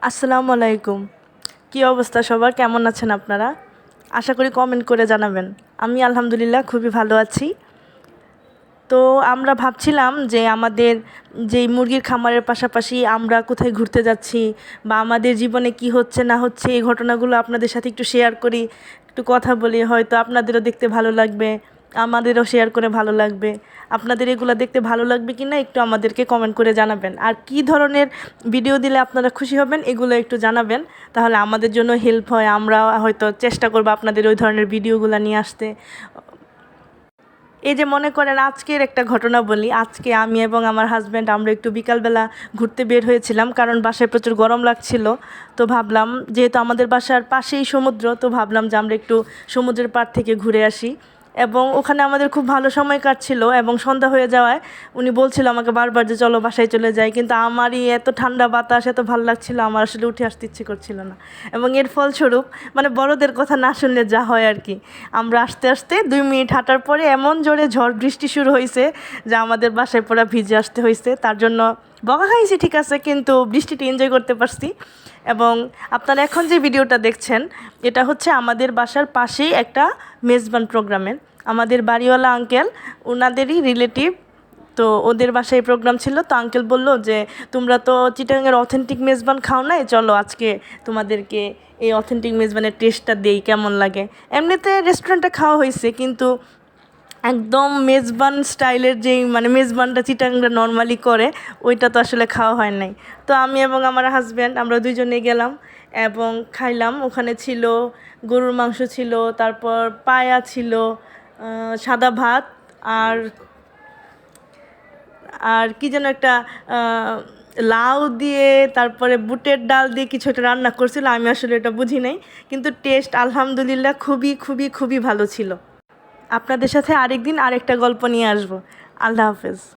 আসসালামু আলাইকুম। কী অবস্থা সবার, কেমন আছেন আপনারা? আশা করি কমেন্ট করে জানাবেন। আমি আলহামদুলিল্লাহ খুবই ভালো আছি। তো আমরা ভাবছিলাম যে আমাদের যেই মুরগির খামারের পাশাপাশি আমরা কোথায় ঘুরতে যাচ্ছি বা আমাদের জীবনে কি হচ্ছে না হচ্ছে এই ঘটনাগুলো আপনাদের সাথে একটু শেয়ার করি, একটু কথা বলি, হয়তো আপনাদেরও দেখতে ভালো লাগবে, আমাদেরও শেয়ার করে ভালো লাগবে। আপনাদের এগুলো দেখতে ভালো লাগবে কি না একটু আমাদেরকে কমেন্ট করে জানাবেন। আর কী ধরনের ভিডিও দিলে আপনারা খুশি হবেন এগুলো একটু জানাবেন, তাহলে আমাদের জন্য হেল্প হয়। আমরা হয়তো চেষ্টা করবো আপনাদের ওই ধরনের ভিডিওগুলো নিয়ে আসতে। এই যে মনে করেন আজকের একটা ঘটনা বলি। আজকে আমি এবং আমার হাজব্যান্ড আমরা একটু বিকালবেলা ঘুরতে বের হয়েছিলাম, কারণ বাসায় প্রচুর গরম লাগছিল। তো ভাবলাম যেহেতু আমাদের বাসার পাশেই সমুদ্র, তো ভাবলাম যে আমরা একটু সমুদ্রের পাড় থেকে ঘুরে আসি। এবং ওখানে আমাদের খুব ভালো সময় কাটছিল এবং সন্ধ্যা হয়ে যাওয়ায় উনি বলছিল আমাকে বারবার যে চলো বাসায় চলে যাই, কিন্তু আমারই এত ঠান্ডা বাতাস এত ভালো লাগছিল, আমার আসলে উঠে আসতে ইচ্ছে করছিল না। এবং এর ফলস্বরূপ মানে বড়দের কথা না শুনলে যা হয় আর কি, আমরা আস্তে আস্তে 2 মিনিট হাঁটার পরে এমন জোরে ঝড় বৃষ্টি শুরু হয়েছে যে আমাদের বাসায় পুরো ভিজে আসতে হয়েছে। তার জন্য বকা খাইছি ঠিক আছে, কিন্তু বৃষ্টিটা এনজয় করতে পারছি। এবং আপনারা এখন যে ভিডিওটা দেখছেন এটা হচ্ছে আমাদের বাসার পাশেই একটা মেজবান প্রোগ্রামের। আমাদের বাড়িওয়ালা আঙ্কেল, ওনাদেরই রিলেটিভ। তো ওদের বাসায় প্রোগ্রাম ছিল, তো আঙ্কেল বলল যে তোমরা তো চিটাগাংয়ের অথেন্টিক মেজবান খাও নাই, চলো আজকে তোমাদেরকে এই অথেন্টিক মেজবানের টেস্টটা দেই কেমন লাগে। এমনিতে রেস্টুরেন্টে খাওয়া হয়েছে, কিন্তু একদম মেজবান স্টাইলের যেই মানে মেজবানটা চিটাগাংরা নর্মালি করে ওইটা তো আসলে খাওয়া হয় নাই। তো আমি এবং আমার হাজব্যান্ড আমরা দুইজনে গেলাম এবং খাইলাম। ওখানে ছিল গরুর মাংস ছিল, তারপর পায়া ছিল, সাদা ভাত, আর আর কি যেন একটা লাউ দিয়ে তারপরে বুটের ডাল দিয়ে কিছু একটা রান্না করছিল, আমি আসলে এটা বুঝি নাই, কিন্তু টেস্ট আলহামদুলিল্লাহ খুবই খুবই খুবই ভালো ছিল। আপনাদের সাথে আরেকদিন আরেকটা গল্প নিয়ে আসবো। আল্লাহ হাফেজ।